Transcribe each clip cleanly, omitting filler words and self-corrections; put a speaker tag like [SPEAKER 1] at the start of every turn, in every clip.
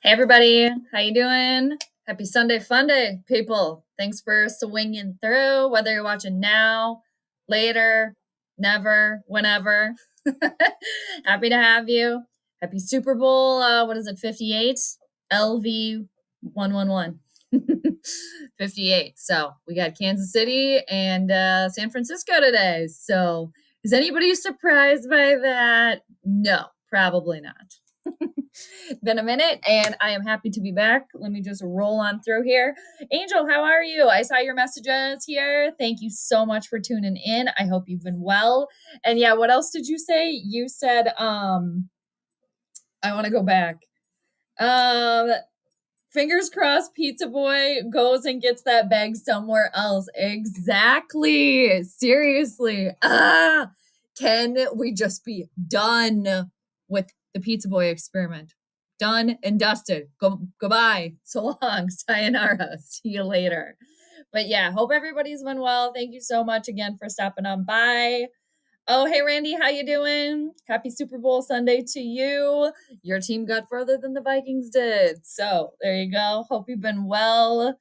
[SPEAKER 1] Hey everybody, how you doing? Happy Sunday fun day, people. Thanks for swinging through, whether you're watching now, later, never, whenever. Happy to have you. Happy Super Bowl, what is it, 58? LV111. 58. So we got Kansas City and San Francisco today. So is anybody surprised by that? No, probably not. Been a minute and I am happy to be back. Let me just roll on through here. Angel, how are you? I saw your messages here. Thank you so much for tuning in. I hope you've been well. And yeah, what else did you say? You said I want to go back. Fingers crossed Pizza Boy goes and gets that bag somewhere else. Exactly. Seriously. Can we just be done with the Pizza Boy experiment? Done and dusted. Goodbye. So long. Sayonara. See you later. But yeah, hope everybody's been well. Thank you so much again for stopping on by. Oh, hey, Randy, how you doing? Happy Super Bowl Sunday to you. Your team got further than the Vikings did. So there you go. Hope you've been well.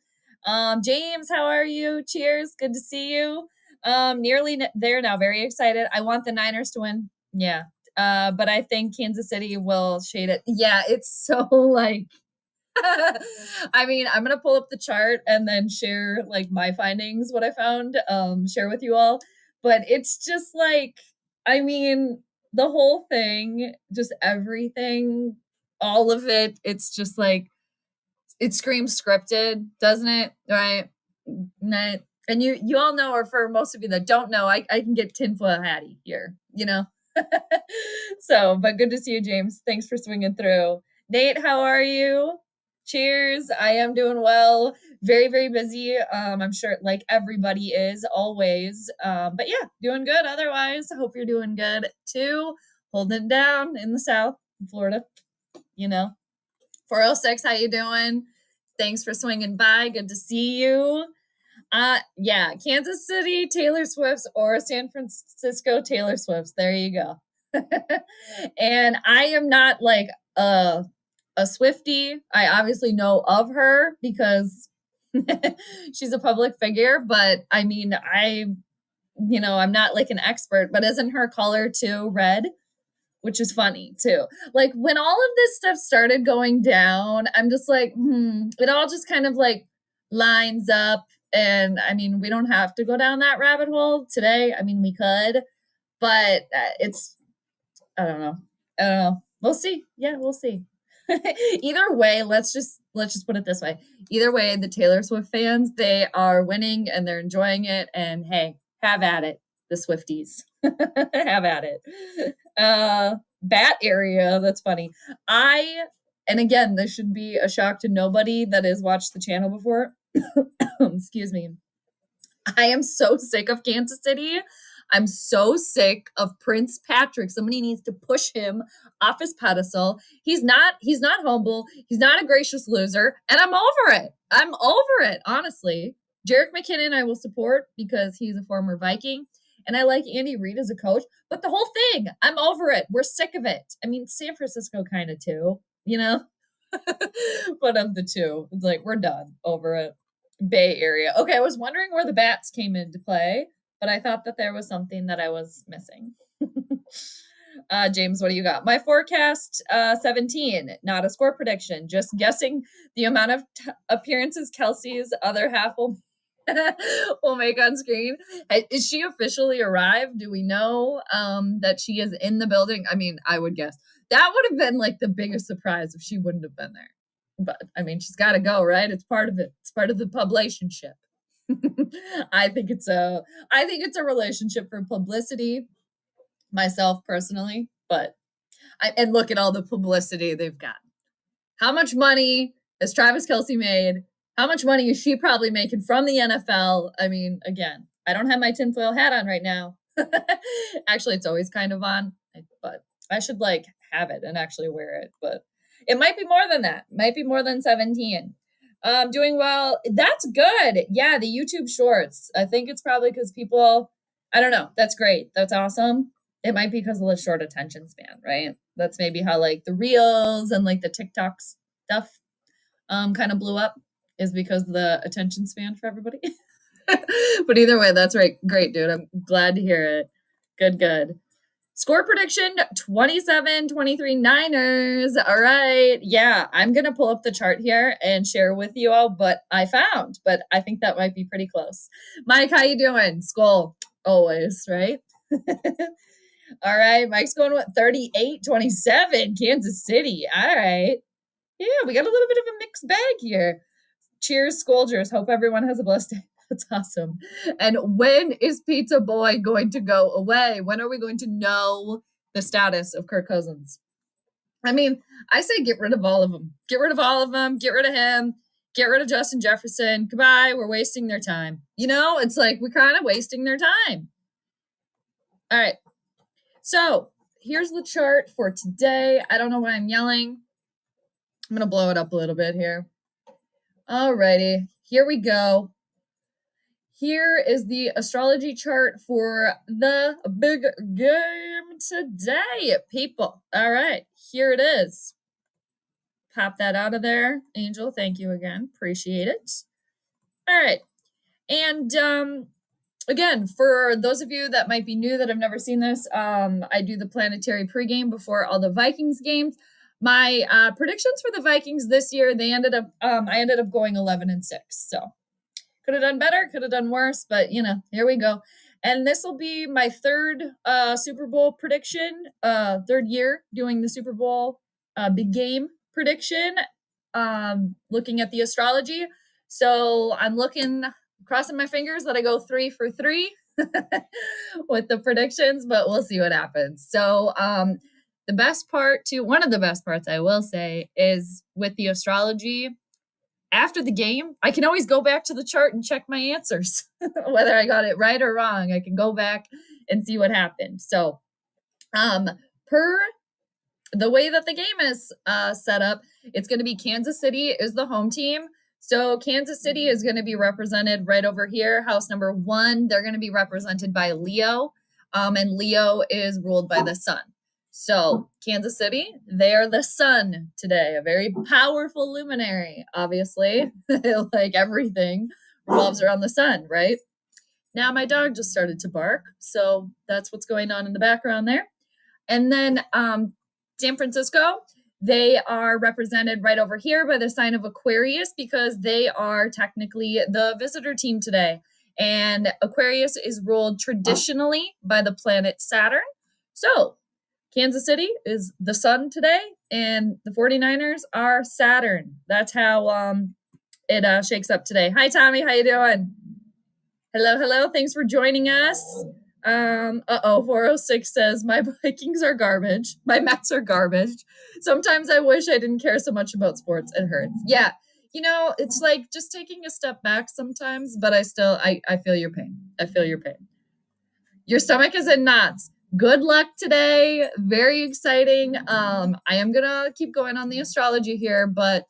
[SPEAKER 1] James, how are you? Cheers. Good to see you. Nearly there now. Very excited. I want the Niners to win. Yeah. But I think Kansas City will shade it. Yeah, it's so like I mean, I'm gonna pull up the chart and then share like my findings, what I found, share with you all. But it's just like, I mean, the whole thing, just everything, all of it, it's just like it screams scripted, doesn't it? Right? Right. And you all know, or for most of you that don't know, I can get tinfoil hattie here, you know? So, but good to see you, James. Thanks for swinging through. Nate, how are you? Cheers. I am doing well. Very, very busy. I'm sure like everybody is always. But yeah, doing good. Otherwise, I hope you're doing good too. Holding it down in the South, in Florida, you know. 406, how you doing? Thanks for swinging by. Good to see you. Yeah, Kansas City Taylor Swift's or San Francisco Taylor Swift's. There you go. And I am not like a Swiftie. I obviously know of her because she's a public figure, but I mean, I'm not like an expert, but isn't her color too red? Which is funny too. Like when all of this stuff started going down, I'm just like, it all just kind of like lines up. And I mean, we don't have to go down that rabbit hole today. I mean, we could, but I don't know. We'll see. Yeah, we'll see. Either way, let's just put it this way. Either way, the Taylor Swift fans, they are winning and they're enjoying it. And hey, have at it, the Swifties. Have at it. Bat area, that's funny. And again, this should be a shock to nobody that has watched the channel before. Excuse me. I am so sick of Kansas City. I'm so sick of Prince Patrick. Somebody needs to push him off his pedestal. He's not humble. He's not a gracious loser. And I'm over it. I'm over it, honestly. Jerick McKinnon I will support because he's a former Viking. And I like Andy Reid as a coach. But the whole thing, I'm over it. We're sick of it. I mean, San Francisco kind of too, you know? But of the two, it's like, we're done. Over it. Bay Area. Okay, I was wondering where the bats came into play, but I thought that there was something that I was missing. James, what do you got? My forecast, 17, not a score prediction, just guessing the amount of appearances Kelsey's other half will make on screen. Is she officially arrived? Do we know that she is in the building? I mean, I would guess that would have been like the biggest surprise if she wouldn't have been there. But I mean, she's got to go, right? It's part of it. It's part of the publicationship. I think it's a relationship for publicity, myself personally. But and look at all the publicity they've got. How much money has Travis Kelce made? How much money is she probably making from the NFL? I mean, again, I don't have my tinfoil hat on right now. Actually, it's always kind of on, but I should like have it and actually wear it. But it might be more than that. Might be more than 17. Doing well. That's good. Yeah, the YouTube shorts. I think it's probably because people, I don't know. That's great. That's awesome. It might be because of the short attention span, right? That's maybe how like the reels and like the TikToks stuff kind of blew up is because of the attention span for everybody. But either way, that's right. Great, dude. I'm glad to hear it. Good. Score prediction 27-23 Niners. All right. Yeah, I'm going to pull up the chart here and share with you all what I found, but I think that might be pretty close. Mike, how you doing? Skull, always, right? All right. Mike's going with 38-27 Kansas City. All right. Yeah, we got a little bit of a mixed bag here. Cheers, Scolders. Hope everyone has a blessed day. That's awesome. And when is Pizza Boy going to go away? When are we going to know the status of Kirk Cousins? I mean, I say get rid of all of them. Get rid of all of them. Get rid of him. Get rid of Justin Jefferson. Goodbye. We're wasting their time. You know, it's like we're kind of wasting their time. All right. So here's the chart for today. I don't know why I'm yelling. I'm going to blow it up a little bit here. Alrighty, here we go. Here is the astrology chart for the big game today, people. All right, here it is. Pop that out of there, Angel. Thank you again. Appreciate it. All right. And again, for those of you that might be new that have never seen this, I do the Planetary pregame before all the Vikings games. My predictions for the Vikings this year, I ended up going 11-6. So could have done better, could have done worse, but here we go. And this will be my third Super Bowl prediction, third year doing the Super Bowl big game prediction, looking at the astrology. So I'm crossing my fingers that I go 3 for 3 with the predictions, but we'll see what happens. So one of the best parts I will say is with the astrology, after the game, I can always go back to the chart and check my answers, whether I got it right or wrong. I can go back and see what happened. So per the way that the game is set up, it's going to be Kansas City is the home team. So Kansas City is going to be represented right over here, house number 1. They're going to be represented by Leo, and Leo is ruled by the sun. So Kansas City, they are the sun today, a very powerful luminary, obviously. Like everything revolves around the sun, right? Now my dog just started to bark, so that's what's going on in the background there. And then San Francisco, they are represented right over here by the sign of Aquarius because they are technically the visitor team today. And Aquarius is ruled traditionally by the planet Saturn. So Kansas City is the sun today, and the 49ers are Saturn. That's how it shakes up today. Hi, Tommy. How you doing? Hello. Thanks for joining us. 406 says, my Vikings are garbage. My Mets are garbage. Sometimes I wish I didn't care so much about sports. It hurts. Yeah. It's like just taking a step back sometimes, but I feel your pain. I feel your pain. Your stomach is in knots. Good luck today. Very exciting. I am going to keep going on the astrology here, but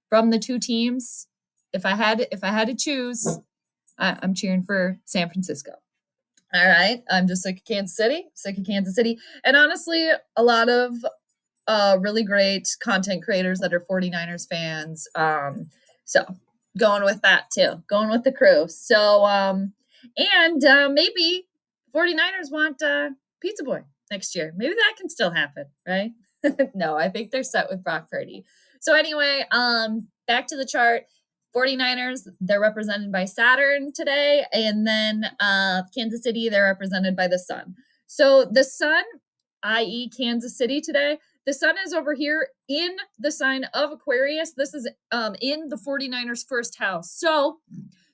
[SPEAKER 1] from the two teams, if I had to choose, I'm cheering for San Francisco. All right. I'm just sick of Kansas City. And honestly, a lot of really great content creators that are 49ers fans. So going with that too, going with the crew. So, maybe 49ers want Pizza Boy next year. Maybe that can still happen, right? No, I think they're set with Brock Purdy. So anyway, back to the chart. 49ers, they're represented by Saturn today. And then Kansas City, they're represented by the sun. So the sun, i.e. Kansas City today, the sun is over here in the sign of Aquarius. This is in the 49ers' first house. So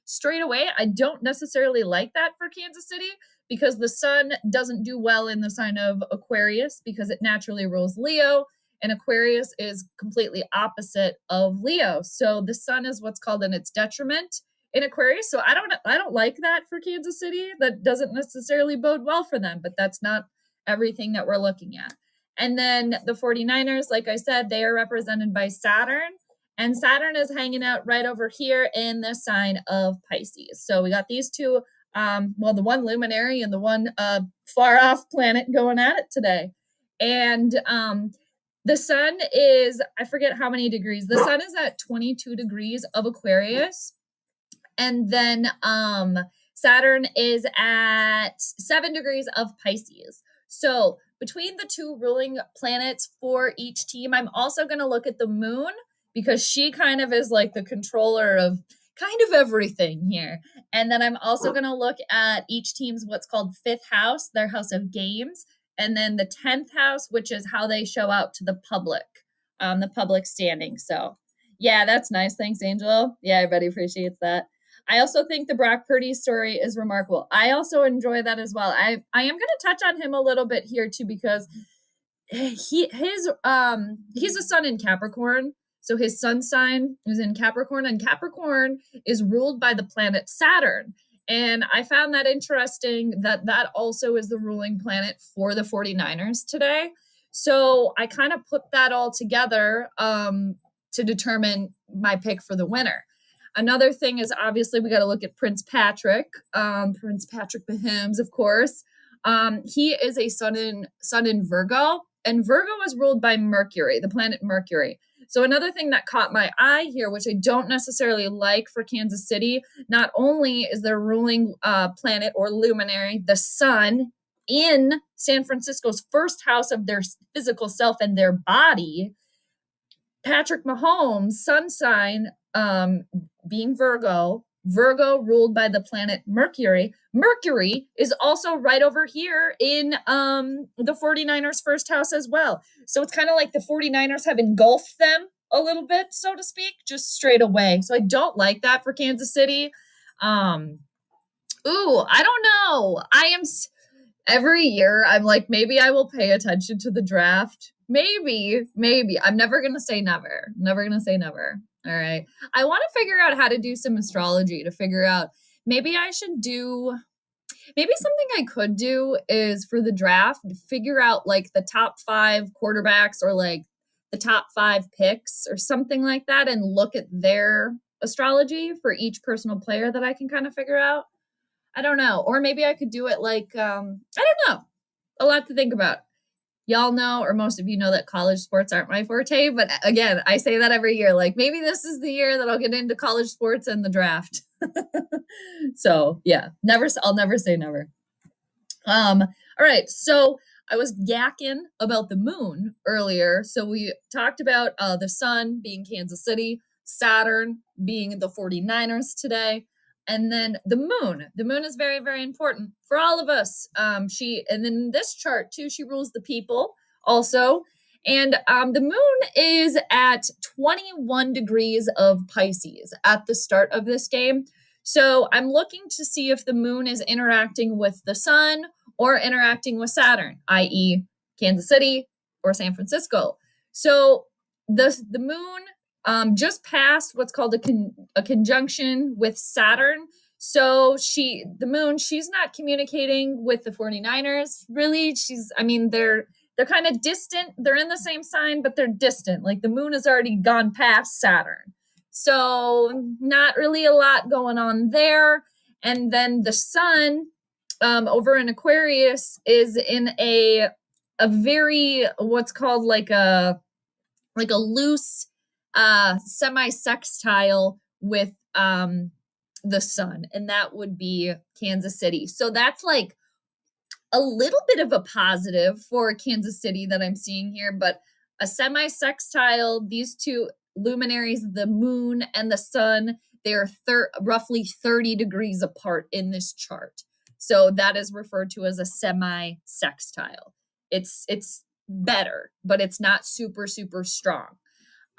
[SPEAKER 1] straight away, I don't necessarily like that for Kansas City because the sun doesn't do well in the sign of Aquarius because it naturally rules Leo. And Aquarius is completely opposite of Leo. So the sun is what's called in its detriment in Aquarius. So I don't like that for Kansas City. That doesn't necessarily bode well for them, but that's not everything that we're looking at. And then the 49ers, like I said, they are represented by Saturn. And Saturn is hanging out right over here in the sign of Pisces. So we got these two, the one luminary and the one far off planet going at it today. And The sun is, I forget how many degrees. The sun is at 22 degrees of Aquarius. And then Saturn is at 7 degrees of Pisces. So between the two ruling planets for each team, I'm also going to look at the moon because she kind of is like the controller of kind of everything here. And then I'm also going to look at each team's what's called fifth house, their house of games, and then the 10th house, which is how they show out to the public standing. So yeah, that's nice. Thanks, Angel. Yeah, everybody appreciates that. I also think the Brock Purdy story is remarkable. I also enjoy that as well. I am going to touch on him a little bit here too, because he's a sun in Capricorn. So his sun sign is in Capricorn, and Capricorn is ruled by the planet Saturn. And I found that interesting that that also is the ruling planet for the 49ers today. So I kind of put that all together to determine my pick for the winner. Another thing is obviously we got to look at Prince Patrick Mahomes, of course. He is a sun in Virgo, and Virgo is ruled by Mercury, the planet Mercury. So another thing that caught my eye here, which I don't necessarily like for Kansas City, not only is their ruling planet or luminary, the sun, in San Francisco's first house of their physical self and their body, Patrick Mahomes' sun sign being Virgo ruled by the planet Mercury. Mercury is also right over here in the 49ers first house as well. So it's kind of like the 49ers have engulfed them a little bit, so to speak, just straight away. So I don't like that for Kansas City. I don't know. Every year I'm like, maybe I will pay attention to the draft. Maybe. I'm never going to say never. All right. I want to figure out how to do some astrology to figure out maybe something I could do is for the draft, figure out like the top 5 quarterbacks or like the top 5 picks or something like that and look at their astrology for each personal player that I can kind of figure out. I don't know. Or maybe I could do it like, I don't know. A lot to think about. Y'all know, or most of you know, that college sports aren't my forte. But again, I say that every year. Like maybe this is the year that I'll get into college sports and the draft. So yeah, I'll never say never. All right. So I was yakking about the moon earlier. So we talked about the sun being Kansas City, Saturn being the 49ers today. And then the moon is very, very important for all of us. And then this chart too, she rules the people also. And the moon is at 21 degrees of Pisces at the start of this game. So I'm looking to see if the moon is interacting with the sun or interacting with Saturn, i.e. Kansas City or San Francisco. So the moon just passed what's called a conjunction with Saturn. So the moon, she's not communicating with the 49ers. Really, they're kind of distant. They're in the same sign, but they're distant. Like the moon has already gone past Saturn. So not really a lot going on there. And then the sun over in Aquarius is in a very, what's called like a loose semi-sextile with the sun, and that would be Kansas City. So that's like a little bit of a positive for Kansas City that I'm seeing here, but a semi-sextile, these two luminaries, the moon and the sun, they're roughly 30 degrees apart in this chart. So that is referred to as a semi-sextile. It's better, but it's not super, super strong.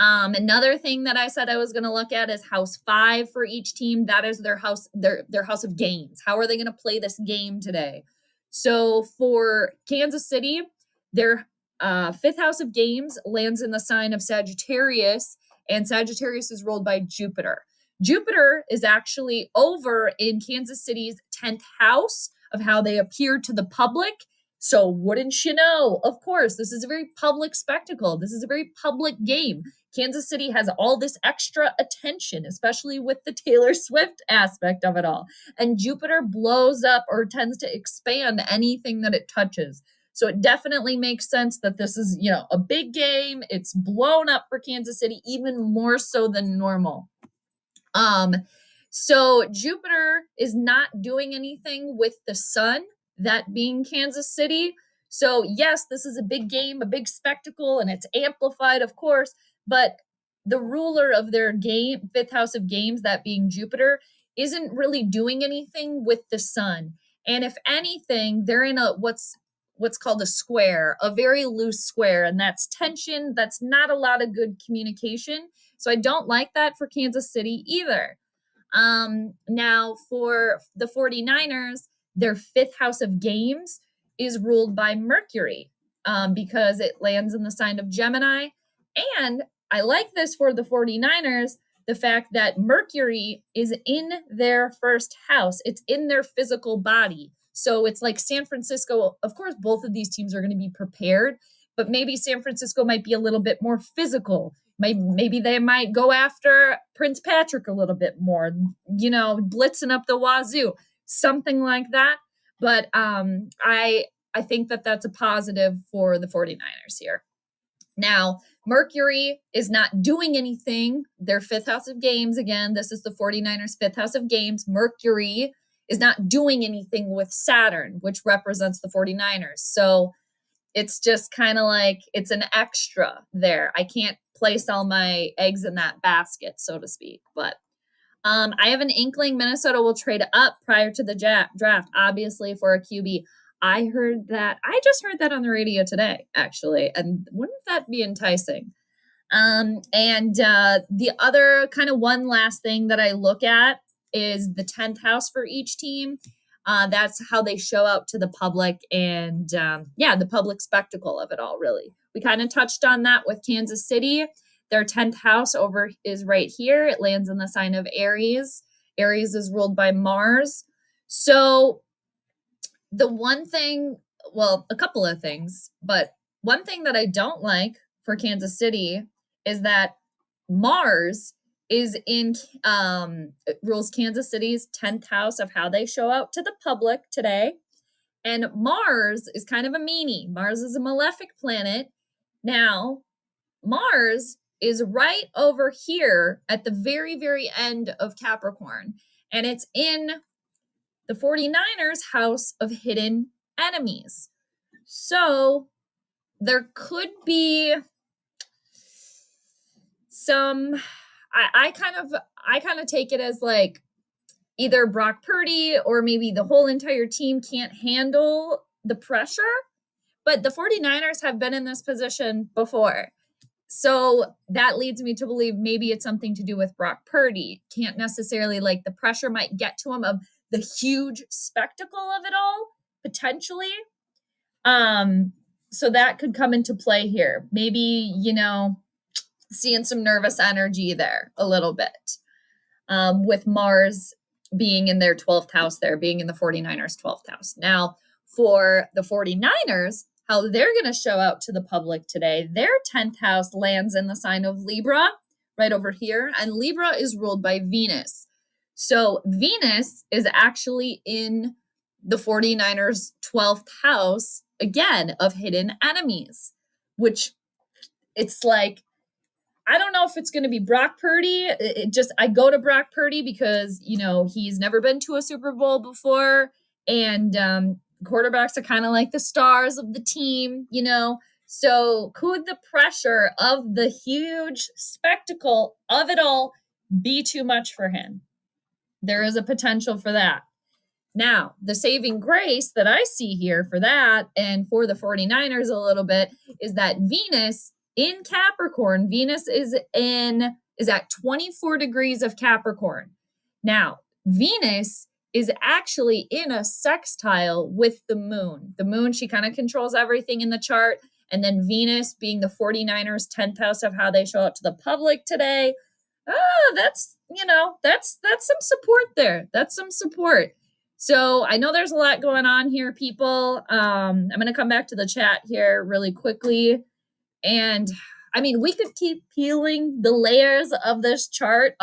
[SPEAKER 1] Another thing that I said I was going to look at is house 5 for each team. That is their house of games. How are they going to play this game today? So for Kansas City, their 5th house of games lands in the sign of Sagittarius, and Sagittarius is ruled by Jupiter. Jupiter is actually over in Kansas City's 10th house of how they appear to the public. So wouldn't you know, of course, this is a very public spectacle. This is a very public game. Kansas City has all this extra attention, especially with the Taylor Swift aspect of it all. And Jupiter blows up or tends to expand anything that it touches. So it definitely makes sense that this is, a big game. It's blown up for Kansas City, even more so than normal. So Jupiter is not doing anything with the sun, that being Kansas City. So yes, this is a big game, a big spectacle, and it's amplified, of course, but the ruler of their game, fifth house of games, that being Jupiter, isn't really doing anything with the sun. And if anything, they're in what's called a square, a very loose square, and that's tension. That's not a lot of good communication. So I don't like that for Kansas City either. Now for the 49ers, their fifth house of games is ruled by Mercury, because it lands in the sign of Gemini. And I like this for the 49ers, the fact that Mercury is in their first house. It's in their physical body. So it's like San Francisco. Of course, both of these teams are going to be prepared, but maybe San Francisco might be a little bit more physical. Maybe they might go after Prince Patrick a little bit more, blitzing up the wazoo, something like that. But I think that that's a positive for the 49ers here. Now, Mercury is not doing anything. Their fifth house of games, again, this is the 49ers' fifth house of games. Mercury is not doing anything with Saturn, which represents the 49ers. So it's just kind of like it's an extra there. I can't place all my eggs in that basket, so to speak. But I have an inkling Minnesota will trade up prior to the draft, obviously, for a QB. I just heard that on the radio today, actually. And wouldn't that be enticing? And the other kind of one last thing that I look at is the 10th house for each team. That's how they show out to the public and, the public spectacle of it all, really. We kind of touched on that with Kansas City. Their 10th house is right here. It lands in the sign of Aries. Aries is ruled by Mars. So the one thing, a couple of things, but one thing that I don't like for Kansas City is that Mars is rules Kansas City's 10th house of how they show out to the public today. And Mars is kind of a meanie. Mars is a malefic planet. Now, Mars is right over here at the very, very end of Capricorn. And it's in the 49ers' house of hidden enemies. So there could be some, I kind of take it as like either Brock Purdy or maybe the whole entire team can't handle the pressure, but the 49ers have been in this position before. So that leads me to believe maybe it's something to do with Brock Purdy. Can't necessarily, like, the pressure might get to him of the huge spectacle of it all, potentially. So that could come into play here. Maybe, seeing some nervous energy there a little bit, with Mars being in their 12th house there, being in the 49ers' 12th house. Now, for the 49ers, how they're going to show out to the public today, their 10th house lands in the sign of Libra, right over here, and Libra is ruled by Venus. So Venus is actually in the 49ers' 12th house, again, of hidden enemies, which it's like, I don't know if it's going to be Brock Purdy. I go to Brock Purdy because, he's never been to a Super Bowl before. And quarterbacks are kind of like the stars of the team, So could the pressure of the huge spectacle of it all be too much for him? There is a potential for that. Now, the saving grace that I see here for that and for the 49ers a little bit is that Venus in Capricorn, Venus is at 24 degrees of Capricorn. Now, Venus is actually in a sextile with the moon. The moon, she kind of controls everything in the chart. And then Venus being the 49ers' 10th house of how they show up to the public today. That's some support there. That's some support. So I know there's a lot going on here, people. I'm going to come back to the chat here really quickly. And I mean, we could keep peeling the layers of this chart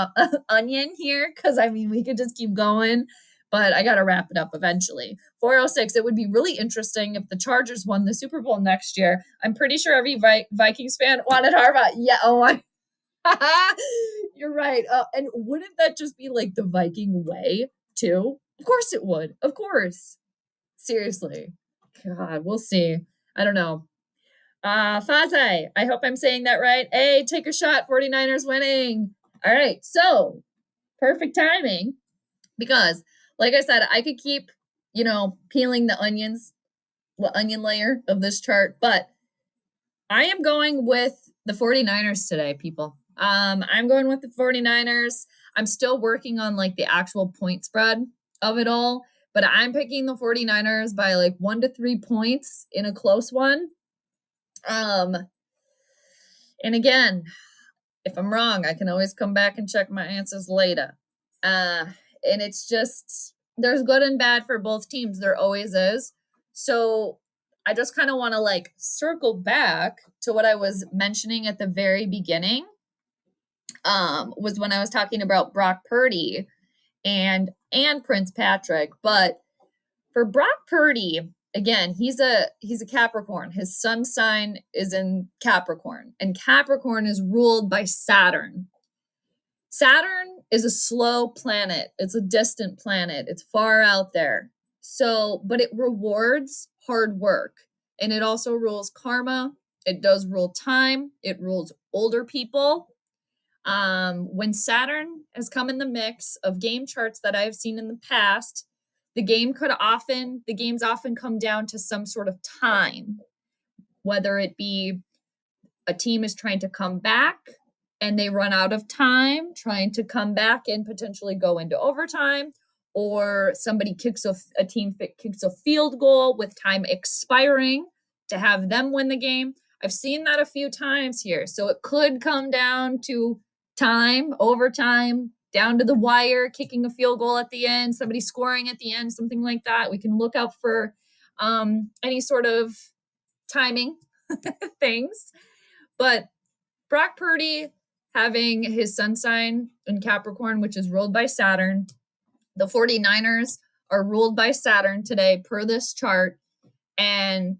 [SPEAKER 1] onion here, because we could just keep going. but I got to wrap it up eventually. 406, it would be really interesting if the Chargers won the Super Bowl next year. I'm pretty sure every Vikings fan wanted Harbaugh. Yeah, oh my. You're right. And wouldn't that just be like the Viking way too? Of course it would. Of course. Seriously. God, we'll see. I don't know. Faze, I hope I'm saying that right. Hey, take a shot. 49ers winning. All right. So perfect timing because, like I said, I could keep, peeling the onion layer of this chart, but I am going with the 49ers today, people. I'm going with the 49ers. I'm still working on like the actual point spread of it all, but I'm picking the 49ers by like 1 to 3 points in a close one. And again, if I'm wrong, I can always come back and check my answers later. And it's just, there's good and bad for both teams. There always is. So I just kind of want to like circle back to what I was mentioning at the very beginning. Was when I was talking about Brock Purdy and Prince Patrick. But for Brock Purdy, again, he's a Capricorn. His sun sign is in Capricorn, and Capricorn is ruled by Saturn. Saturn is a slow planet. It's a distant planet. It's far out there. So, but it rewards hard work, and it also rules karma. It does rule time. It rules older people. When Saturn has come in the mix of game charts that I've seen in the past, the games often come down to some sort of time, whether it be a team is trying to come back and they run out of time, trying to come back and potentially go into overtime, or somebody a team kicks a field goal with time expiring to have them win the game. I've seen that a few times here. So it could come down to time, overtime, down to the wire, kicking a field goal at the end, somebody scoring at the end, something like that. We can look out for any sort of timing things. But Brock Purdy having his sun sign in Capricorn, which is ruled by Saturn. The 49ers are ruled by Saturn today per this chart. And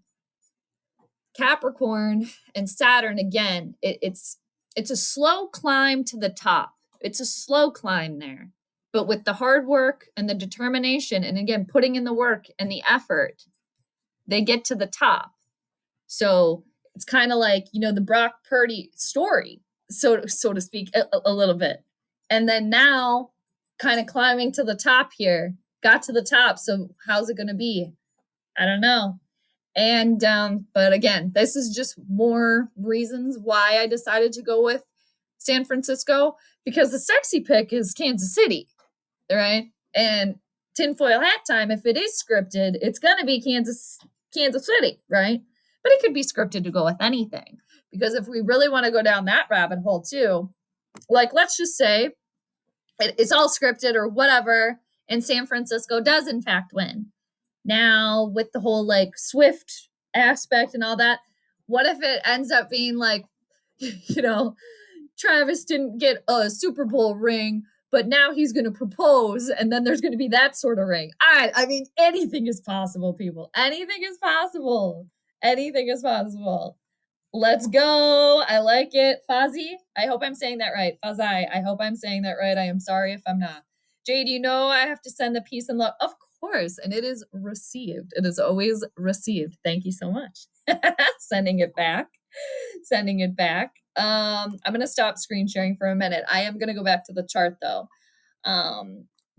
[SPEAKER 1] Capricorn and Saturn, again, it's a slow climb to the top. It's a slow climb there. But with the hard work and the determination, and again, putting in the work and the effort, they get to the top. So it's kind of like, the Brock Purdy story, so to speak, a little bit. And then now kind of climbing to the top here, got to the top. So how's it going to be? I don't know. And, but again, this is just more reasons why I decided to go with San Francisco, because the sexy pick is Kansas City, right? And tinfoil hat time, if it is scripted, it's going to be Kansas City, right? But it could be scripted to go with anything, because if we really want to go down that rabbit hole too, like, let's just say it's all scripted or whatever, and San Francisco does in fact win. Now, with the whole like Swift aspect and all that, what if it ends up being like, Travis didn't get a Super Bowl ring, but now he's going to propose, and then there's going to be that sort of ring. I mean, anything is possible, people. Anything is possible. Anything is possible. Let's go. I like it. Fozzie, I hope I'm saying that right. Fazai, I hope I'm saying that right. I am sorry if I'm not. Jade, I have to send the peace and love. Of course. And it is received. It is always received. Thank you so much. Sending it back. I'm going to stop screen sharing for a minute. I am going to go back to the chart though.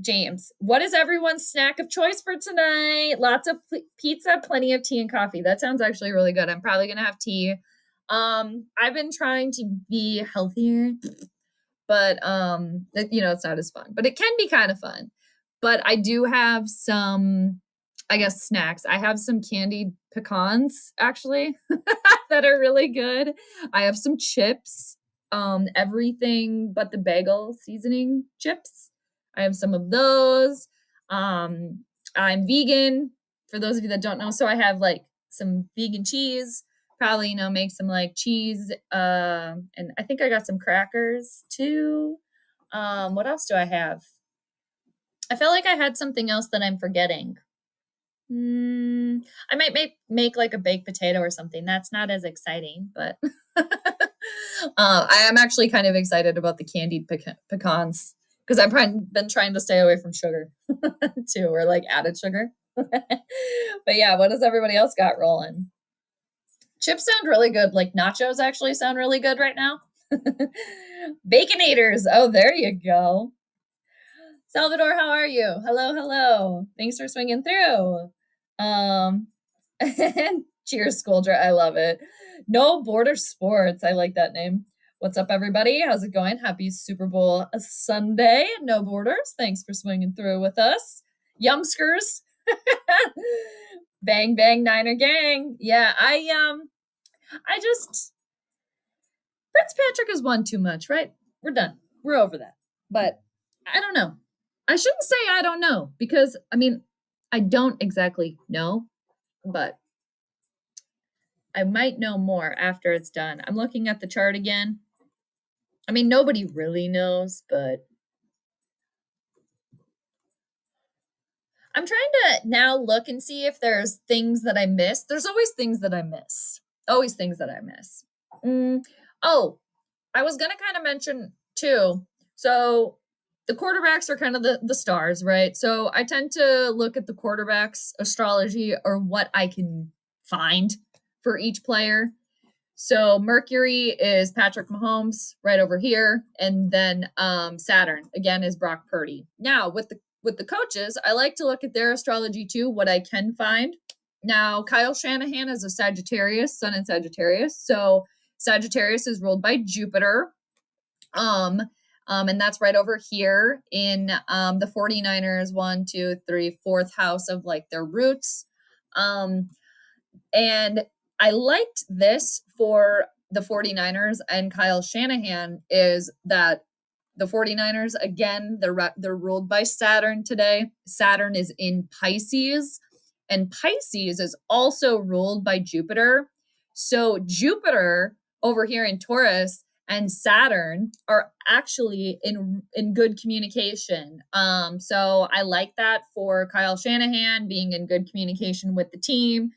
[SPEAKER 1] James, what is everyone's snack of choice for tonight? Lots of pizza, plenty of tea and coffee. That sounds actually really good. I'm probably going to have tea. I've been trying to be healthier, but it's not as fun, but it can be kind of fun. But I do have some, I guess, snacks. I have some candied pecans actually that are really good. I have some chips, everything but the bagel seasoning chips. I have some of those. I'm vegan, for those of you that don't know. So I have like some vegan cheese, probably, make some like cheese. And I think I got some crackers too. What else do I have? I feel like I had something else that I'm forgetting. I might make like a baked potato or something. That's not as exciting, but I am actually kind of excited about the candied pecans because I've been trying to stay away from sugar too, or like added sugar. But yeah, what does everybody else got rolling? Chips sound really good. Like nachos actually sound really good right now. Baconators. Oh, there you go. Salvador, how are you? Hello, hello. Thanks for swinging through. Um, cheers, Scoldra. I love it. No Border Sports. I like that name. What's up, everybody? How's it going? Happy Super Bowl Sunday. No Borders. Thanks for swinging through with us. Yumskers. Bang, bang, Niner gang. Yeah, I just Fitzpatrick has won too much, right? We're done. We're over that. But I don't know. I shouldn't say I don't know because I mean, I don't exactly know, but I might know more after it's done. I'm looking at the chart again. I mean, nobody really knows, but I'm trying to now look and see if there's things that I missed. There's always things that I miss. Always things that I miss. Oh, I was going to kind of mention too. So the quarterbacks are kind of the stars, right? So I tend to look at the quarterbacks astrology or what I can find for each player. So Mercury is Patrick Mahomes right over here, and then Saturn again is Brock Purdy. Now with the coaches, I like to look at their astrology too, what I can find. Now Kyle Shanahan is a Sagittarius, Sun in Sagittarius. So Sagittarius is ruled by Jupiter. And that's right over here in the 49ers, 1, 2, 3, fourth house of like their roots. And I liked this for the 49ers and Kyle Shanahan is that the 49ers, again, they're ruled by Saturn today. Saturn is in Pisces, and Pisces is also ruled by Jupiter. So Jupiter over here in Taurus and Saturn are actually in good communication. So I like that for Kyle Shanahan being in good communication with the team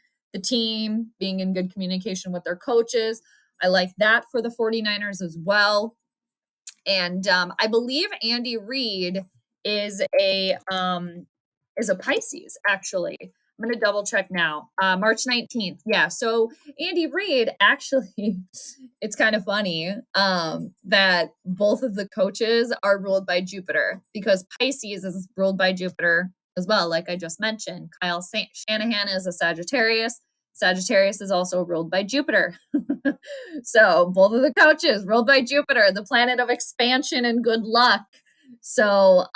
[SPEAKER 1] being in good communication with their coaches. I like that for the 49ers as well. And I believe Andy Reid is a Pisces, actually. I'm going to double check now. March 19th. Yeah. So Andy Reid, actually, it's kind of funny that both of the coaches are ruled by Jupiter because Pisces is ruled by Jupiter as well, like I just mentioned. Kyle Shanahan is a Sagittarius. Sagittarius is also ruled by Jupiter. So both of the coaches ruled by Jupiter, the planet of expansion and good luck. So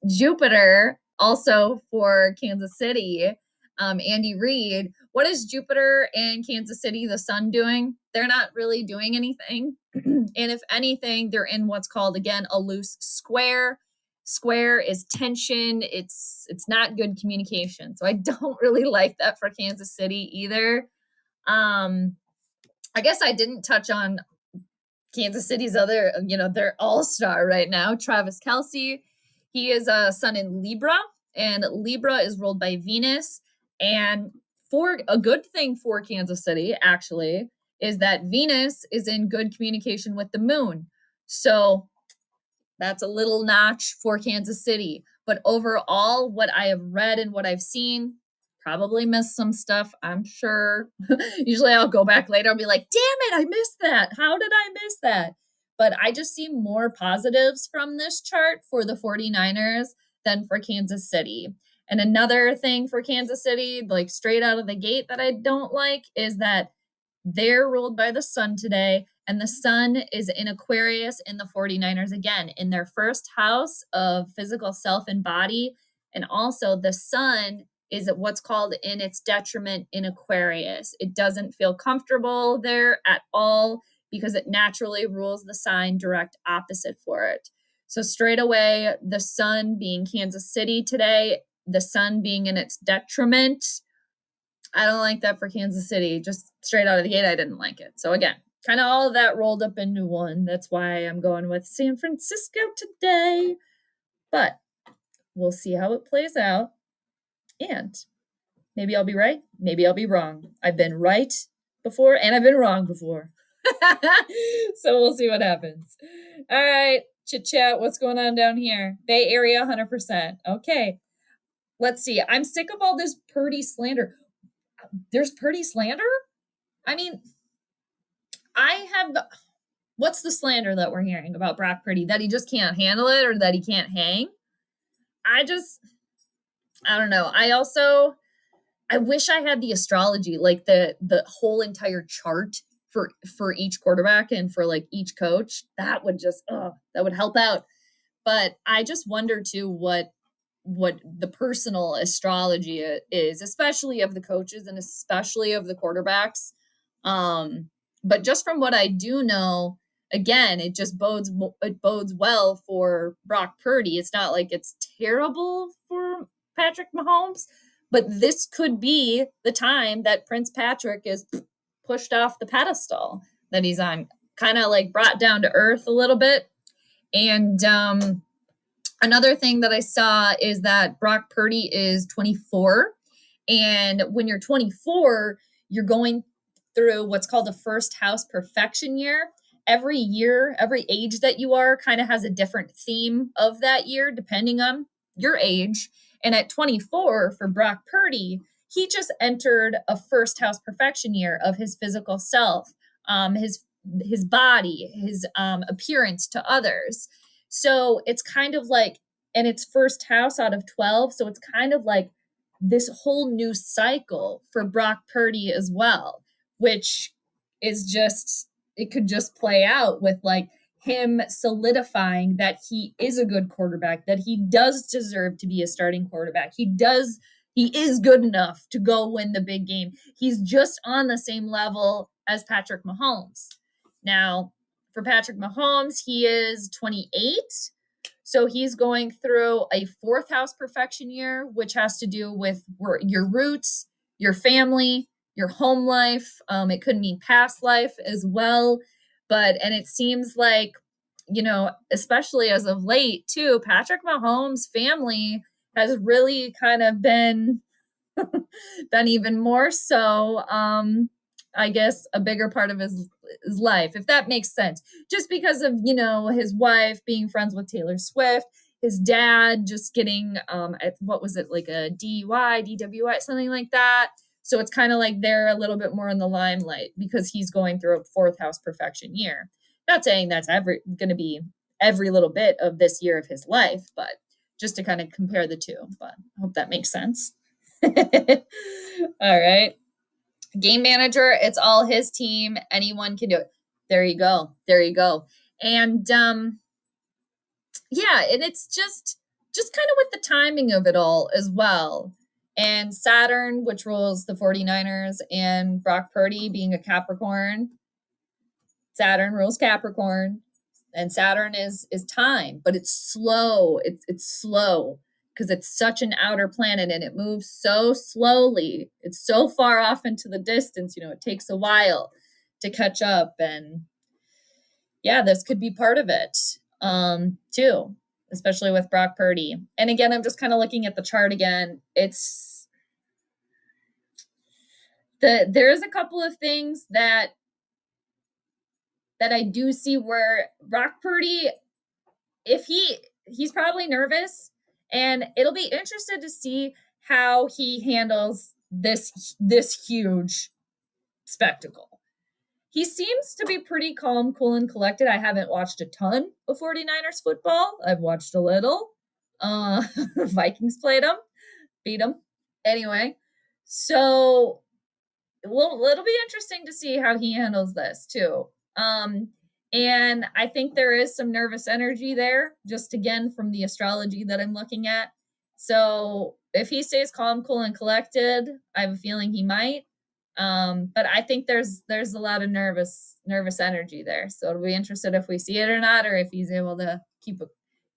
[SPEAKER 1] Jupiter also for Kansas City, Andy Reid. What is Jupiter and Kansas City, the sun, doing? They're not really doing anything. And if anything, they're in what's called, again, a loose square. Square is tension. It's not good communication. So I don't really like that for Kansas City either. I guess I didn't touch on Kansas City's other, their all-star right now, Travis Kelce. He is a sun in Libra, and Libra is ruled by Venus. And for a good thing for Kansas City, actually, is that Venus is in good communication with the moon. So that's a little notch for Kansas City. But overall, what I have read and what I've seen, probably missed some stuff, I'm sure. Usually I'll go back later and be like, damn it, I missed that. How did I miss that? But I just see more positives from this chart for the 49ers than for Kansas City. And another thing for Kansas City, like straight out of the gate that I don't like, is that they're ruled by the sun today, and the sun is in Aquarius in the 49ers again, in their first house of physical self and body. And also the sun is at what's called in its detriment in Aquarius. It doesn't feel comfortable there at all because it naturally rules the sign direct opposite for it. So straight away, the sun being Kansas City today, the sun being in its detriment, I don't like that for Kansas City. Just straight out of the gate, I didn't like it. So again, kind of all of that rolled up into one. That's why I'm going with San Francisco today. But we'll see how it plays out. And maybe I'll be right. Maybe I'll be wrong. I've been right before and I've been wrong before. So we'll see what happens. All right. Chit chat. What's going on down here? Bay Area, 100%. Okay. Let's see. I'm sick of all this Purdy slander. There's Purdy slander? I mean, what's the slander that we're hearing about Brock Purdy? That he just can't handle it or that he can't hang? I don't know. I wish I had the astrology, like the whole entire chart for each quarterback and for like each coach. That would help out. But I just wonder too what the personal astrology is, especially of the coaches and especially of the quarterbacks. But just from what I do know, again, it bodes well for Brock Purdy. It's not like it's terrible for Patrick Mahomes, but this could be the time that Prince Patrick is pushed off the pedestal that he's on, kind of like brought down to earth a little bit. And another thing that I saw is that Brock Purdy is 24. And when you're 24, you're going through what's called a first house perfection year. Every year, every age that you are kind of has a different theme of that year, depending on your age. And at 24, for Brock Purdy, he just entered a first house perfection year of his physical self, his body, his appearance to others. So it's kind of like, and it's first house out of 12. So it's kind of like this whole new cycle for Brock Purdy as well, which is just, it could just play out with like him solidifying that he is a good quarterback, that he does deserve to be a starting quarterback. He is good enough to go win the big game. He's just on the same level as Patrick Mahomes. Now, for Patrick Mahomes, he is 28. So he's going through a fourth house perfection year, which has to do with your roots, your family, your home life. It could mean past life as well. And it seems like, especially as of late too, Patrick Mahomes' family has really kind of been even more so, I guess, a bigger part of his life, if that makes sense. Just because of, his wife being friends with Taylor Swift, his dad just getting, what was it, like a DWI, something like that. So it's kind of like they're a little bit more in the limelight because he's going through a fourth house perfection year. Not saying that's going to be every little bit of this year of his life, but just to kind of compare the two. But I hope that makes sense. All right. Game manager, it's all his team. Anyone can do it. There you go. And yeah, and it's just kind of with the timing of it all as well. And Saturn, which rules the 49ers, and Brock Purdy being a Capricorn. Saturn rules Capricorn, and Saturn is time, but it's slow. It's slow because it's such an outer planet and it moves so slowly. It's so far off into the distance, it takes a while to catch up. And yeah, this could be part of it too, especially with Brock Purdy. And again, I'm just kind of looking at the chart again. There's a couple of things that I do see where Brock Purdy, if he's probably nervous, and it'll be interesting to see how he handles this huge spectacle. He seems to be pretty calm, cool, and collected. I haven't watched a ton of 49ers football. I've watched a little. Vikings played them, beat them. Anyway, so it'll be interesting to see how he handles this too. And I think there is some nervous energy there, just again from the astrology that I'm looking at. So if he stays calm, cool, and collected, I have a feeling he might. But I think there's a lot of nervous energy there. So it'll be interested if we see it or not, or if he's able to keep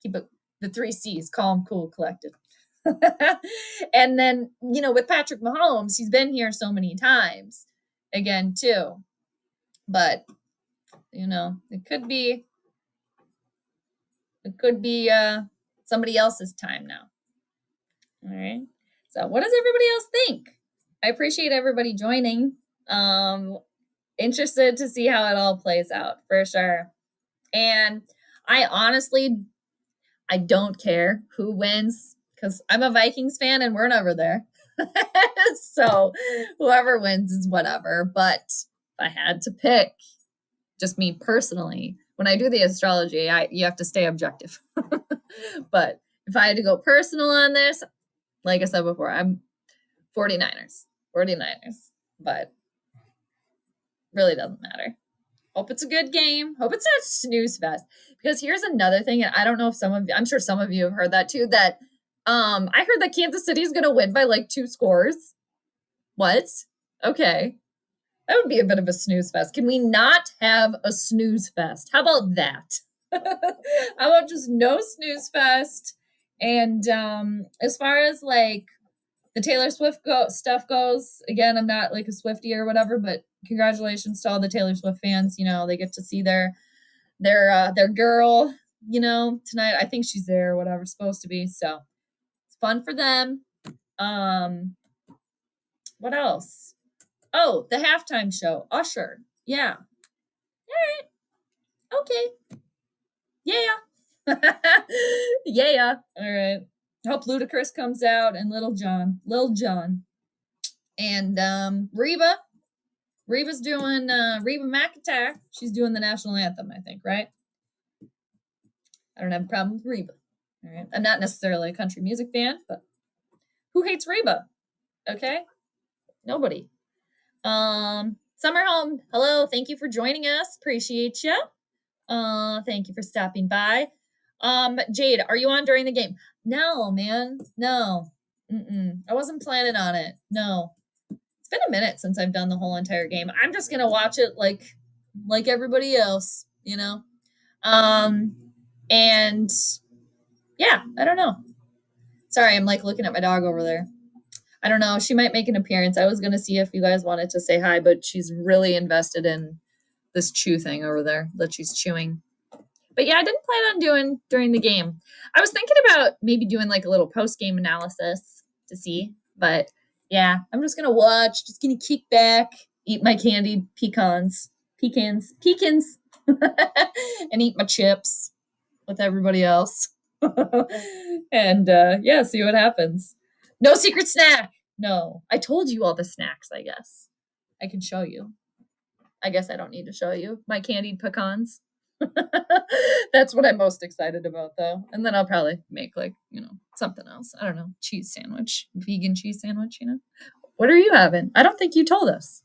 [SPEAKER 1] the 3 C's: calm, cool, collected. And then, with Patrick Mahomes, he's been here so many times again too. But it could be somebody else's time now. All right. So what does everybody else think? I appreciate everybody joining. Interested to see how it all plays out for sure. And I honestly, I don't care who wins because I'm a Vikings fan and we're never there. So whoever wins is whatever. But if I had to pick, just me personally, when I do the astrology, you have to stay objective. But if I had to go personal on this, like I said before, I'm 49ers, but really doesn't matter. Hope it's a good game. Hope it's not snooze fest. Because here's another thing, and I don't know if I'm sure some of you have heard that too, that I heard that Kansas City is going to win by like 2 scores. What? Okay. That would be a bit of a snooze fest. Can we not have a snooze fest? How about that? How about just no snooze fest? And as far as like the Taylor Swift stuff goes, again, I'm not like a Swiftie or whatever, but congratulations to all the Taylor Swift fans. You know, they get to see their girl, you know, tonight. I think she's there or whatever, supposed to be. So it's fun for them. What else? Oh, the halftime show. Usher. Yeah. All right. Okay. Yeah. Yeah. All right. I hope Ludacris comes out and Lil Jon. And Reba's doing Reba McEntire. She's doing the national anthem, I think, right? I don't have a problem with Reba. All right. I'm not necessarily a country music fan, but who hates Reba? Okay. Nobody. Summer Home. Hello. Thank you for joining us. Appreciate you. Thank you for stopping by. Jade, are you on during the game? No, man. No. I wasn't planning on it. No. It's been a minute since I've done the whole entire game. I'm just gonna watch it like everybody else, you know. And yeah, I don't know. Sorry, I'm like looking at my dog over there. I don't know. She might make an appearance. I was gonna see if you guys wanted to say hi, but she's really invested in this chew thing over there that she's chewing. But yeah, I didn't plan on doing during the game. I was thinking about maybe doing like a little post-game analysis to see, but yeah, I'm just gonna watch, just gonna kick back, eat my candied pecans, and eat my chips with everybody else. And yeah, see what happens. No secret snack. No, I told you all the snacks, I guess. I can show you. I guess I don't need to show you my candied pecans. That's what I'm most excited about, though. And then I'll probably make like, you know, something else. I don't know, cheese sandwich, vegan cheese sandwich, you know. What are you having? I don't think you told us.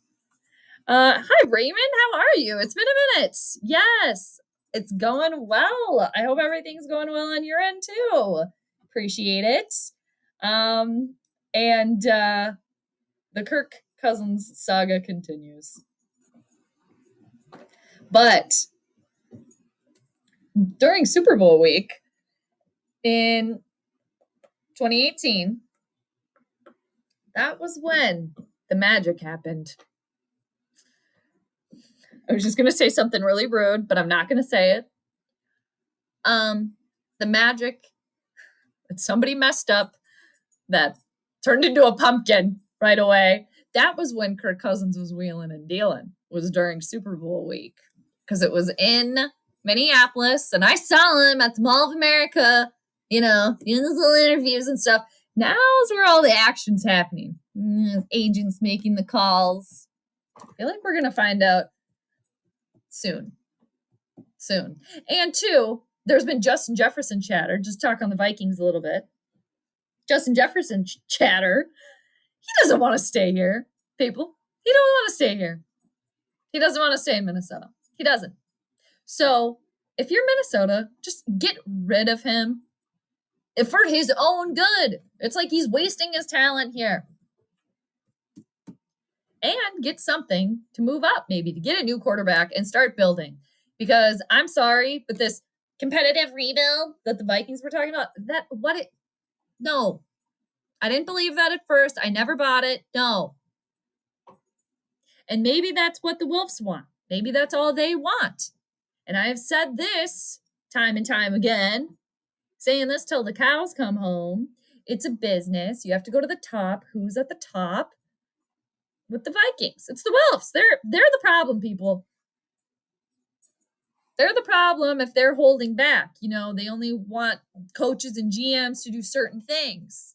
[SPEAKER 1] Hi, Raymond. How are you? It's been a minute. Yes, it's going well. I hope everything's going well on your end, too. Appreciate it. And the Kirk Cousins saga continues. But during Super Bowl week in 2018, that was when the magic happened. I was just going to say something really rude, but I'm not going to say it. The magic that somebody messed up that turned into a pumpkin right away. That was when Kirk Cousins was wheeling and dealing, was during Super Bowl week, because it was in Minneapolis, and I saw him at the Mall of America, you know, doing those little interviews and stuff. Now's where all the action's happening. Agents making the calls. I feel like we're going to find out soon. And 2, there's been Justin Jefferson chatter. Just talk on the Vikings a little bit. Justin Jefferson chatter. He doesn't want to stay here, people. He don't want to stay here. He doesn't want to stay in Minnesota. He doesn't. So if you're Minnesota, just get rid of him for his own good. It's like he's wasting his talent here. And get something to move up, maybe to get a new quarterback and start building. Because I'm sorry, but this competitive rebuild that the Vikings were talking about, no. I didn't believe that at first. I never bought it. No. And maybe that's what the Wolves want. Maybe that's all they want. And I have said this time and time again, saying this till the cows come home. It's a business. You have to go to the top. Who's at the top? With the Vikings. It's the Wolves. They're the problem, people. They're the problem if they're holding back. You know, they only want coaches and GMs to do certain things.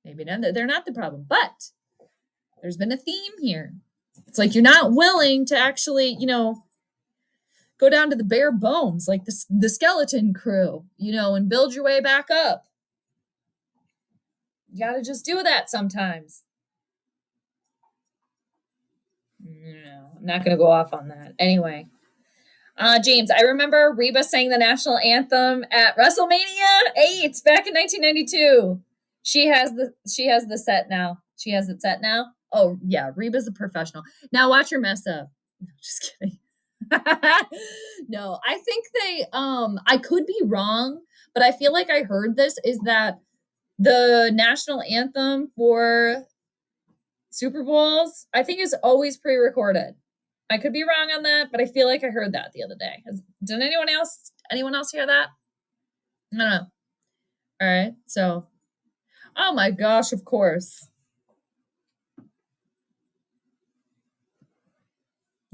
[SPEAKER 1] Maybe they're not the problem, but there's been a theme here. It's like you're not willing to actually, you know, go down to the bare bones, like the skeleton crew, you know, and build your way back up. You got to just do that sometimes. No, I'm not going to go off on that. Anyway, James, I remember Reba sang the national anthem at WrestleMania 8 back in 1992. She has the set now. She has it set now. Oh yeah, Reba's a professional. Now watch her mess up. No, just kidding. No, I think they I could be wrong, but I feel like I heard this is that the national anthem for Super Bowls, I think, is always pre-recorded. I could be wrong on that, but I feel like I heard that the other day. Did anyone else hear that? I don't know. All right. So, oh my gosh, of course.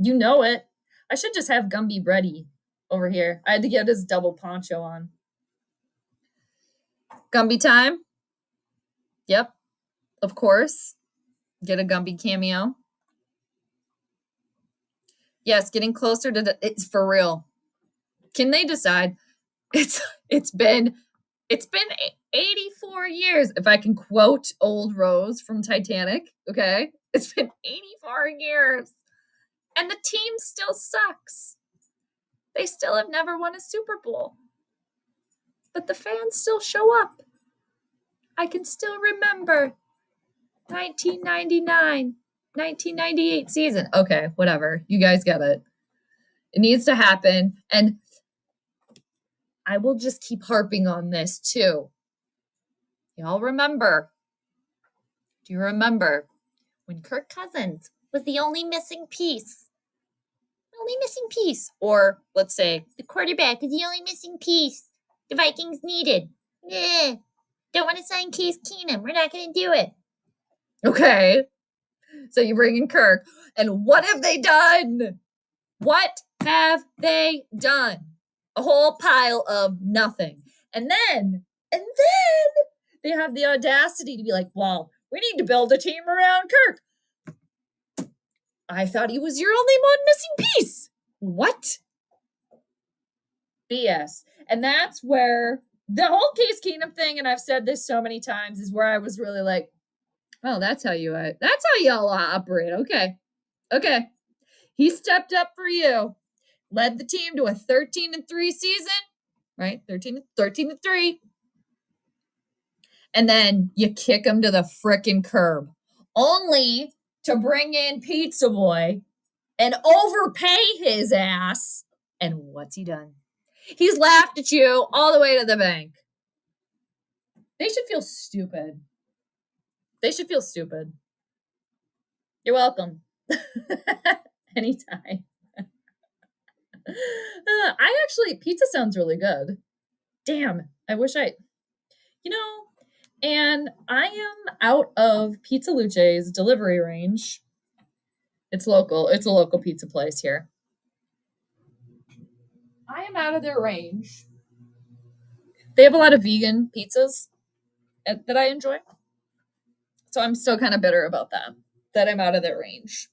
[SPEAKER 1] You know it. I should just have Gumby ready over here. I had to get his double poncho on. Gumby time. Yep. Of course. Get a Gumby cameo. Yes, getting closer to it's for real. Can they decide? It's been 84 years. If I can quote old Rose from Titanic, okay? It's been 84 years. And the team still sucks. They still have never won a Super Bowl. But the fans still show up. I can still remember 1999, 1998 season. Okay, whatever. You guys get it. It needs to happen. And I will just keep harping on this too. Y'all remember? Do you remember when Kirk Cousins was the only missing piece? Or let's say the quarterback is the only missing piece the Vikings needed. Don't want to sign Case Keenum. We're not going to do it. Okay. So you bring in Kirk. And what have they done? What have they done? A whole pile of nothing. And then they have the audacity to be like, well, we need to build a team around Kirk. I thought he was your only one missing piece. What? BS. And that's where the whole Case Keenum thing, and I've said this so many times, is where I was really like, oh, that's how y'all operate. Okay. He stepped up for you, led the team to a 13-3 season, right? 13-3. And then you kick him to the frickin' curb, only to bring in Pizza Boy and overpay his ass. And what's he done? He's laughed at you all the way to the bank. They should feel stupid. You're welcome. Anytime. Pizza sounds really good. Damn, I wish and I am out of Pizza Luce's delivery range. It's local. It's a local pizza place here. I am out of their range. They have a lot of vegan pizzas that I enjoy. So I'm still kind of bitter about that I'm out of their range.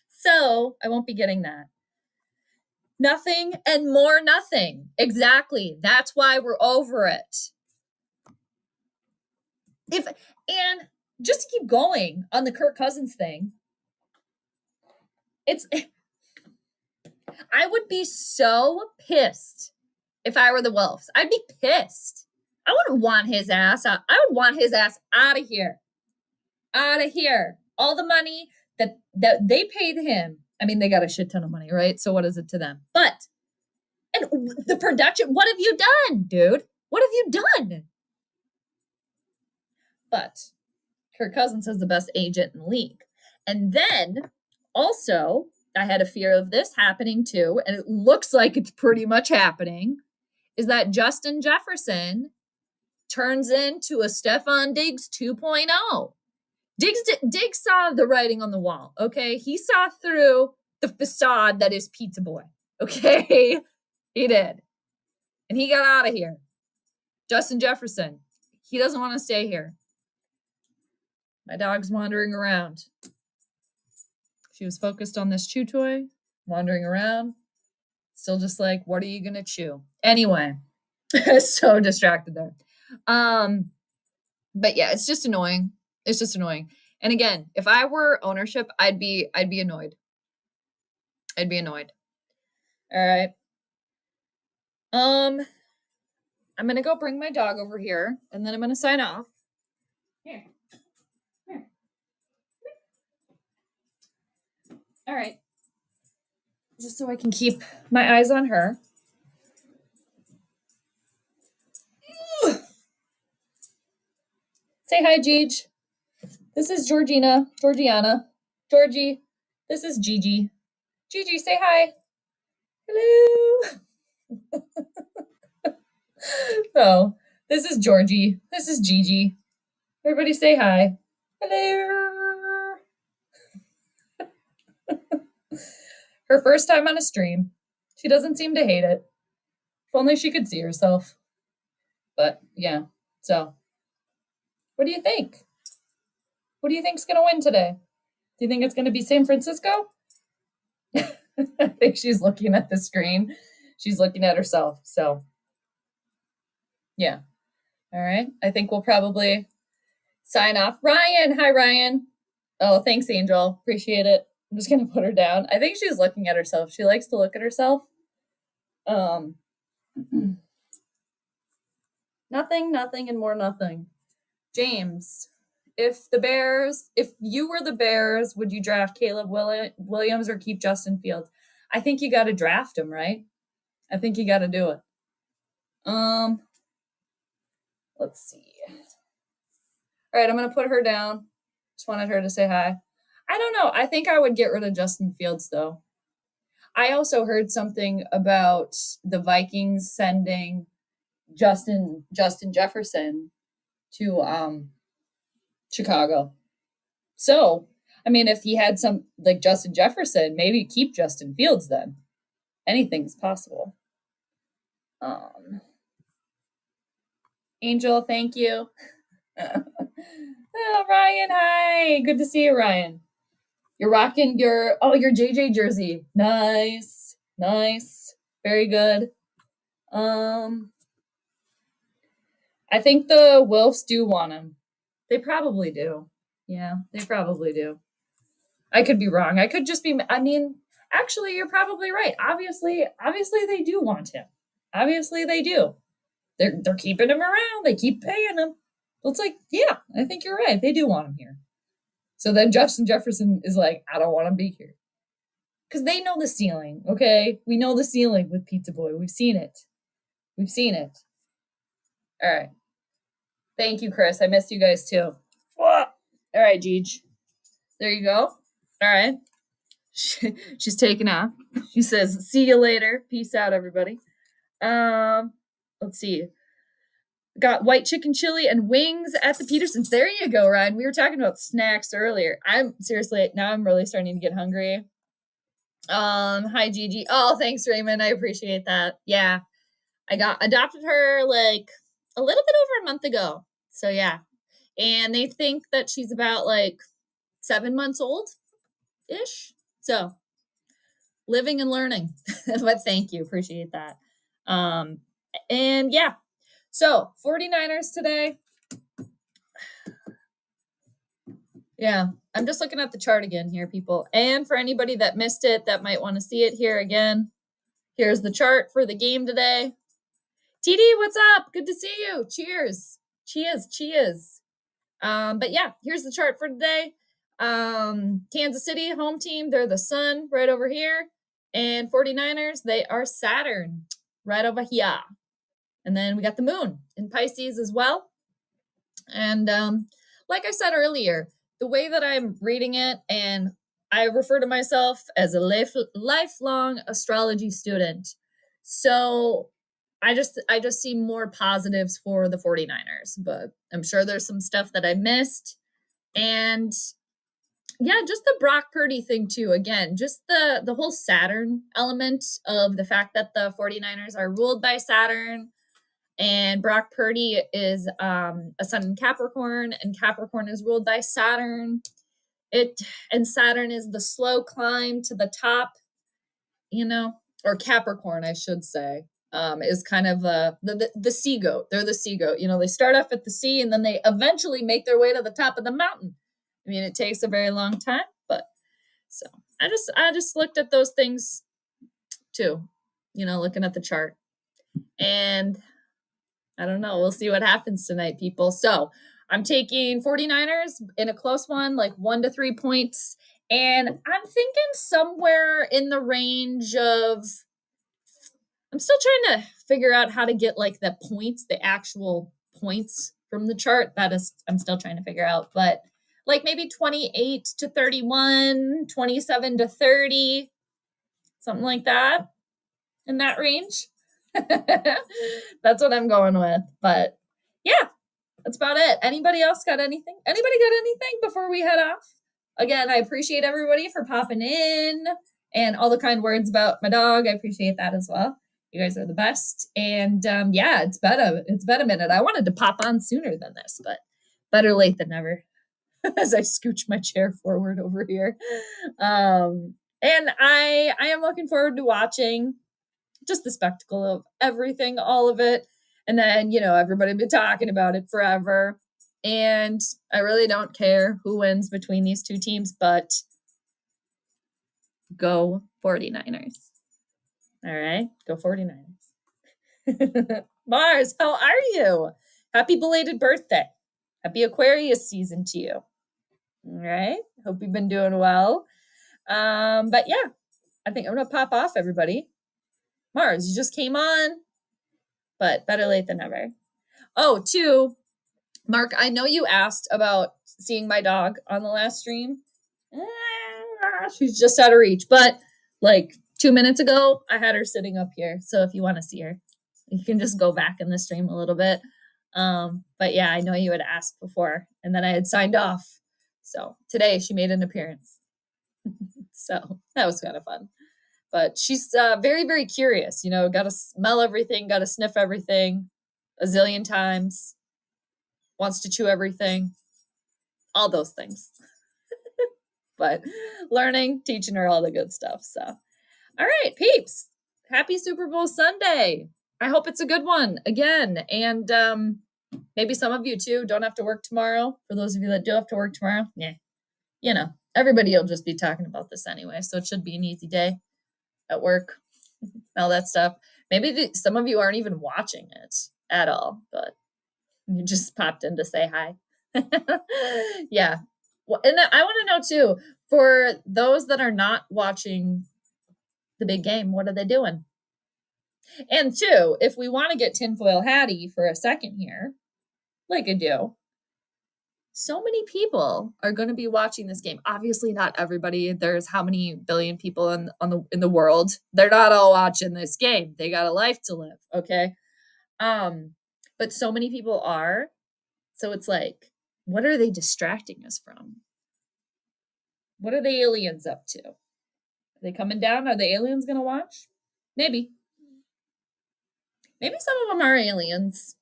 [SPEAKER 1] So I won't be getting that. Nothing and more nothing. Exactly. That's why we're over it. And just to keep going on the Kirk Cousins thing, I would be so pissed if I were the Wolves. I'd be pissed. I wouldn't want his ass out. I would want his ass out of here. Out of here. All the money that they paid him. I mean, they got a shit ton of money, right? So what is it to them? And the production, what have you done, dude? What have you done? But Kirk Cousins is the best agent in the league. And then also, I had a fear of this happening too, and it looks like it's pretty much happening, is that Justin Jefferson turns into a Stephon Diggs 2.0. Diggs saw the writing on the wall, okay? He saw through the facade that is Pizza Boy, okay? He did. And he got out of here. Justin Jefferson, he doesn't want to stay here. My dog's wandering around. She was focused on this chew toy, wandering around. Still just like, what are you going to chew? Anyway, so distracted there. But yeah, it's just annoying. It's just annoying. And again, if I were ownership, I'd be annoyed. I'd be annoyed. All right. I'm going to go bring my dog over here and then I'm going to sign off. Here. All right. Just so I can keep my eyes on her. Say hi, Jade. This is Georgiana. Georgie. This is Gigi. Gigi, say hi. Hello. So, this is Georgie. This is Gigi. Everybody say hi. Hello. Her first time on a stream. She doesn't seem to hate it. If only she could see herself. But, yeah. So, what do you think? Who do you think's going to win today? Do you think it's going to be San Francisco? I think she's looking at the screen. She's looking at herself. So, yeah. All right. I think we'll probably sign off. Ryan. Hi, Ryan. Oh, thanks, Angel. Appreciate it. I'm just going to put her down. I think she's looking at herself. She likes to look at herself. Nothing, and more nothing. James, if you were the Bears, would you draft Caleb Williams or keep Justin Fields? I think you got to draft him, right? I think you got to do it. Let's see. All right, I'm going to put her down. Just wanted her to say hi. I don't know. I think I would get rid of Justin Fields, though. I also heard something about the Vikings sending Justin Jefferson to Chicago. So, I mean, if he had some like Justin Jefferson, maybe keep Justin Fields then. Anything's possible. Angel, thank you. Oh, Ryan, hi. Good to see you, Ryan. You're rocking your JJ jersey. Nice. Very good. I think the Wolves do want him. They probably do. Yeah, they probably do. I could be wrong. I could just be, actually, you're probably right. Obviously they do want him. Obviously they do. They're keeping him around. They keep paying him. It's like, yeah, I think you're right. They do want him here. So then Justin Jefferson is like, I don't want to be here. Because they know the ceiling, okay? We know the ceiling with Pizza Boy. We've seen it. All right. Thank you, Chris. I missed you guys too. All right, Jeej. There you go. All right. She's taking off. She says, see you later. Peace out, everybody. Let's see. Got white chicken chili and wings at the Petersons. There you go, Ryan. We were talking about snacks earlier. I'm really starting to get hungry. Hi, Gigi. Oh, thanks, Raymond. I appreciate that. Yeah. I adopted her like a little bit over a month ago. So yeah. And they think that she's about like 7 months old-ish. So living and learning. But thank you. Appreciate that. And yeah. So 49ers today. Yeah. I'm just looking at the chart again here, people. And for anybody that missed it, that might want to see it here again. Here's the chart for the game today. TD, what's up? Good to see you. Cheers. But yeah, here's the chart for today. Kansas City, home team, they're the sun right over here. And 49ers, they are Saturn right over here. And then we got the moon in Pisces as well. And like I said earlier, the way that I'm reading it, and I refer to myself as a lifelong astrology student. So I just see more positives for the 49ers, but I'm sure there's some stuff that I missed. And yeah, just the Brock Purdy thing too. Again, just the whole Saturn element of the fact that the 49ers are ruled by Saturn, and Brock Purdy is a sun in Capricorn, and Capricorn is ruled by Saturn. And Saturn is the slow climb to the top, or Capricorn, I should say, is kind of the sea goat. They're the sea goat. They start off at the sea and then they eventually make their way to the top of the mountain. I mean, it takes a very long time, but so I just looked at those things too, looking at the chart. And I don't know. We'll see what happens tonight, people. So I'm taking 49ers in a close one, like 1 to 3 points. And I'm thinking somewhere in the range of, I'm still trying to figure out how to get like the points, the actual points from the chart. That is, I'm still trying to figure out, but like maybe 28 to 31, 27 to 30, something like that, in that range. That's what I'm going with. But yeah, that's about it. Anybody else got anything? Anybody got anything before we head off? Again, I appreciate everybody for popping in and all the kind words about my dog. I appreciate that as well. You guys are the best. And yeah, it's been a minute. I wanted to pop on sooner than this, but better late than never. As I scooch my chair forward over here. And I am looking forward to watching just the spectacle of everything, all of it. And then, everybody be talking about it forever. And I really don't care who wins between these two teams, but go 49ers. All right, go 49ers. Mars, how are you? Happy belated birthday. Happy Aquarius season to you. All right, hope you've been doing well. But yeah, I think I'm going to pop off, everybody. Mars, you just came on, but better late than never. Oh, two, Mark, I know you asked about seeing my dog on the last stream. She's just out of reach, but like 2 minutes ago, I had her sitting up here. So if you want to see her, you can just go back in the stream a little bit. But yeah, I know you had asked before, and then I had signed off. So today she made an appearance. So that was kind of fun. But she's very, very curious, got to smell everything, got to sniff everything a zillion times, wants to chew everything, all those things. But learning, teaching her all the good stuff. So, all right, peeps, happy Super Bowl Sunday. I hope it's a good one again. And maybe some of you too don't have to work tomorrow. For those of you that do have to work tomorrow, yeah, everybody will just be talking about this anyway. So it should be an easy day at work, all that stuff. Maybe some of you aren't even watching it at all, but you just popped in to say hi. Yeah. Well, and I want to know too, for those that are not watching the big game, what are they doing? And two, if we want to get tinfoil Hattie for a second here, like I do, so many people are going to be watching this game. Obviously, not everybody. There's how many billion people in the world? They're not all watching this game. They got a life to live. Okay. But so many people are. So it's like, what are they distracting us from? What are the aliens up to? Are they coming down? Are the aliens going to watch? Maybe. Maybe some of them are aliens.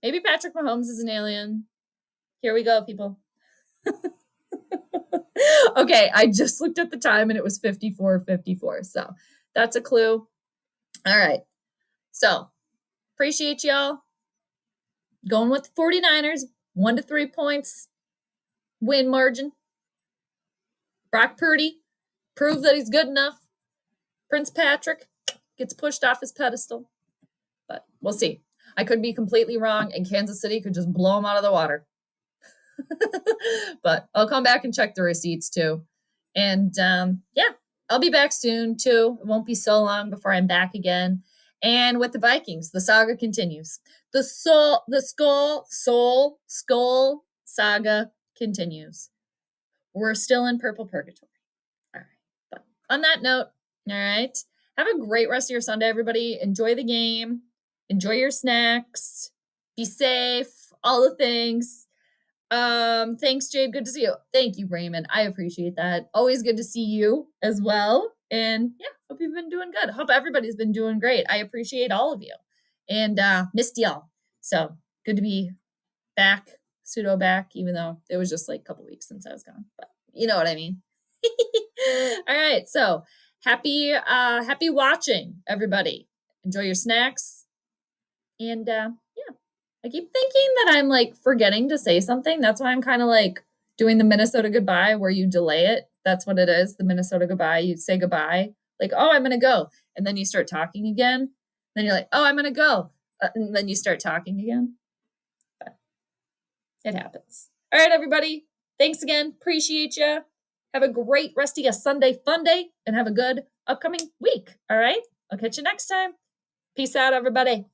[SPEAKER 1] Maybe Patrick Mahomes is an alien. Here we go, people. Okay, I just looked at the time and it was 54:54. So that's a clue. All right. So appreciate y'all. Going with the 49ers, 1 to 3 points win margin. Brock Purdy, prove that he's good enough. Prince Patrick gets pushed off his pedestal. But we'll see. I could be completely wrong, and Kansas City could just blow him out of the water. But I'll come back and check the receipts too. And yeah, I'll be back soon too. It won't be so long before I'm back again. And with the Vikings, the saga continues. The skull saga continues. We're still in purple purgatory. All right. But on that note, all right, have a great rest of your Sunday, everybody. Enjoy the game. Enjoy your snacks. Be safe. All the things. Thanks, Jade. Good to see you. Thank you, Raymond. I appreciate that. Always good to see you as well. And yeah, hope you've been doing good. Hope everybody's been doing great. I appreciate all of you. And missed y'all. So good to be back, pseudo back, even though it was just like a couple weeks since I was gone. But you know what I mean. All right. So happy watching, everybody. Enjoy your snacks. And yeah. I keep thinking that I'm like forgetting to say something. That's why I'm kind of like doing the Minnesota goodbye where you delay it. That's what it is. The Minnesota goodbye. You say goodbye. Like, oh, I'm going to go. And then you start talking again. Then you're like, oh, I'm going to go. And then you start talking again. But it happens. All right, everybody. Thanks again. Appreciate you. Have a great rest of your Sunday fun day and have a good upcoming week. All right. I'll catch you next time. Peace out, everybody.